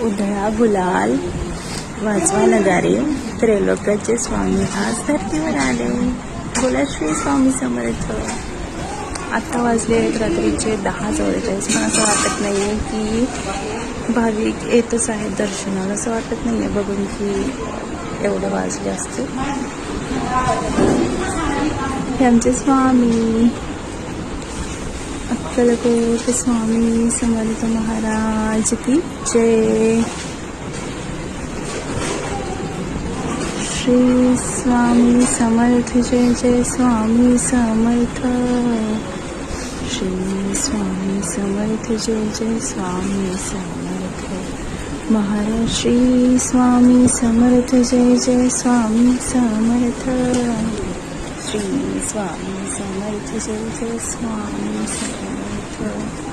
उधळा गुलाल वाजवा नगारे, त्रैलोक्याचे स्वामी आज धर्तीवर आले. बोला श्री स्वामी समर्थ. आत्ता वाजले आहेत रात्रीचे 10:44. पण असं वाटत नाही आहे की भाविक येतच आहेत दर्शनाला. असं वाटत नाही आहे बघून की एवढे वाजले असते. हे आमचे स्वामी अक्कलकोट स्वामी समर्थ महाराज की जय. श्री स्वामी समर्थ जय जय स्वामी समर्थ. श्री स्वामी समर्थ जय जय स्वामी समर्थ. महाराज श्री स्वामी समर्थ जय जय स्वामी समर्थ. श्री स्वामी समर्थ जय जय स्वामी समर्थ.